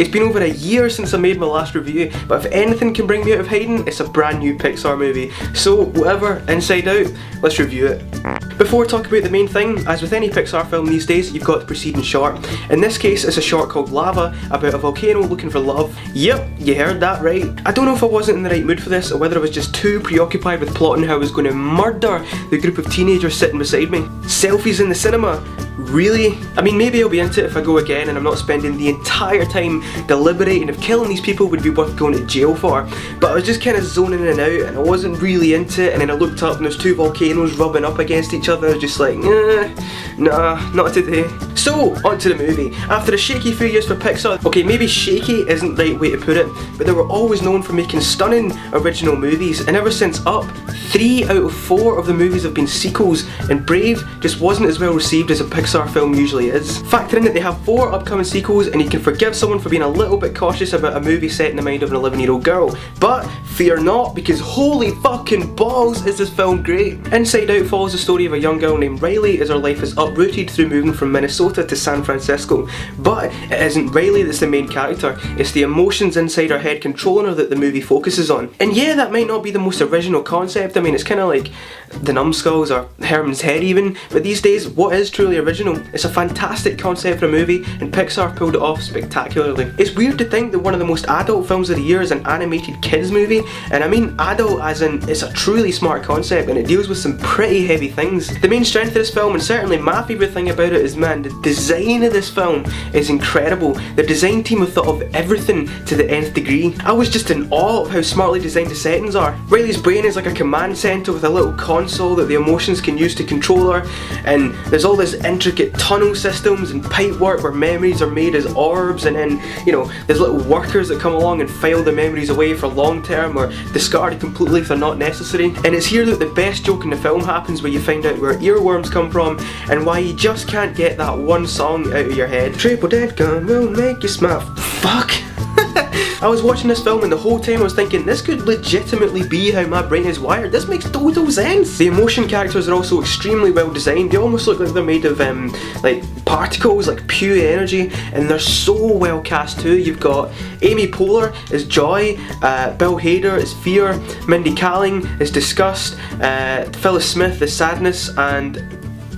It's been over a year since I made my last review, but if anything can bring me out of hiding, it's a brand new Pixar movie. So whatever, Inside Out, let's review it. Before we talk about the main thing, as with any Pixar film these days, you've got the preceding short. In this case, it's a short called Lava, about a volcano looking for love. Yep, you heard that right. I don't know if I wasn't in the right mood for this, or whether I was just too preoccupied with plotting how I was going to murder the group of teenagers sitting beside me. Selfies in the cinema? Really? I mean, maybe I'll be into it if I go again and I'm not spending the entire time deliberating if killing these people would be worth going to jail for. But I was just kind of zoning in and out and I wasn't really into it, and then I looked up and there's two volcanoes rubbing up against each other. I was just like, nah, not today. So, onto the movie. After a shaky few years for Pixar, okay, maybe shaky isn't the right way to put it, but they were always known for making stunning original movies, and ever since Up, 3 out of 4 of the movies have been sequels, and Brave just wasn't as well received as a Pixar film usually is. Factor in that they have 4 upcoming sequels, and you can forgive someone for being a little bit cautious about a movie set in the mind of an 11-year-old girl. But fear not, because holy fucking balls is this film great. Inside Out follows the story of a young girl named Riley as her life is uprooted through moving from Minnesota to San Francisco. But it isn't Riley that's the main character, it's the emotions inside her head controlling her that the movie focuses on. And yeah, that might not be the most original concept. I mean, it's kind of like the Numbskulls or Herman's Head even, but these days, what is truly original? It's a fantastic concept for a movie, and Pixar pulled it off spectacularly. It's weird to think that one of the most adult films of the year is an animated kids movie, and I mean adult as in it's a truly smart concept and it deals with some pretty heavy things. The main strength of this film, and certainly my favourite thing about it, is man, the design of this film is incredible. The design team have thought of everything to the nth degree. I was just in awe of how smartly designed the settings are. Riley's brain is like a command centre with a little console that the emotions can use to control her, and there's all this intricate tunnel systems and pipe work where memories are made as orbs, and then, you know, there's little workers that come along and file the memories away for long term or discarded completely if they're not necessary. And it's here that the best joke in the film happens, where you find out where earworms come from and why you just can't get that one song out of your head. Triple dead gun will make you smile. Fuck! I was watching this film and the whole time I was thinking, this could legitimately be how my brain is wired. This makes total sense. The emotion characters are also extremely well designed. They almost look like they're made of like particles, like pure energy, and they're so well cast too. You've got Amy Poehler as Joy, Bill Hader as Fear, Mindy Kaling as Disgust, Phyllis Smith as Sadness, and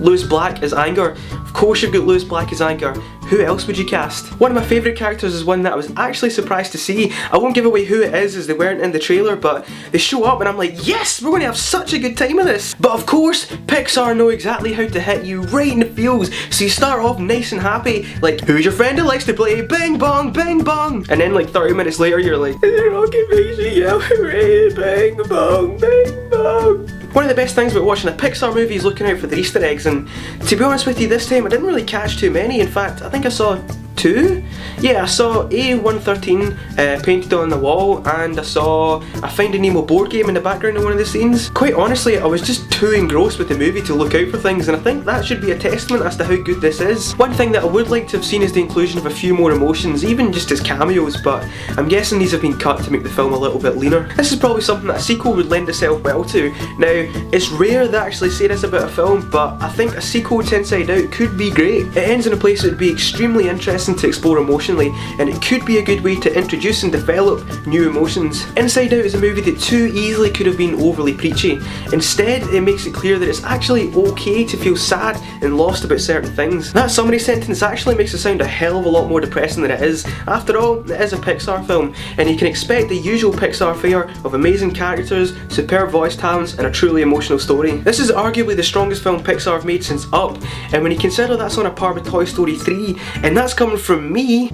Lewis Black as Anger. Of course you've got Lewis Black as Anger. Who else would you cast? One of my favourite characters is one that I was actually surprised to see. I won't give away who it is as they weren't in the trailer, but they show up and I'm like, yes, we're going to have such a good time with this. But of course, Pixar know exactly how to hit you right in the feels, so you start off nice and happy, like, who's your friend that likes to play bing bong, bing bong? And then like 30 minutes later you're like, the rocket makes me yell, hooray, bing bong, bing bong. One of the best things about watching a Pixar movie is looking out for the Easter eggs, and to be honest with you, this time I didn't really catch too many. In fact, I think I saw 2? Yeah, I saw A113 painted on the wall, and I saw a Finding Nemo board game in the background of one of the scenes. Quite honestly, I was just too engrossed with the movie to look out for things, and I think that should be a testament as to how good this is. One thing that I would like to have seen is the inclusion of a few more emotions, even just as cameos, but I'm guessing these have been cut to make the film a little bit leaner. This is probably something that a sequel would lend itself well to. Now, it's rare that I actually say this about a film, but I think a sequel to Inside Out could be great. It ends in a place that would be extremely interesting to explore emotionally, and it could be a good way to introduce and develop new emotions. Inside Out is a movie that too easily could have been overly preachy. Instead, it makes it clear that it's actually okay to feel sad and lost about certain things. That summary sentence actually makes it sound a hell of a lot more depressing than it is. After all, it is a Pixar film, and you can expect the usual Pixar fare of amazing characters, superb voice talents, and a truly emotional story. This is arguably the strongest film Pixar have made since Up, and when you consider that's on a par with Toy Story 3, and that's coming from me,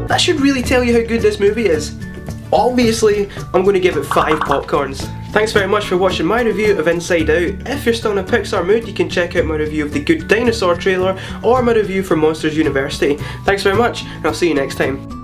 that should really tell you how good this movie is. Obviously, I'm going to give it 5 popcorns. Thanks very much for watching my review of Inside Out. If you're still in a Pixar mood, you can check out my review of the Good Dinosaur trailer or my review for Monsters University. Thanks very much, and I'll see you next time.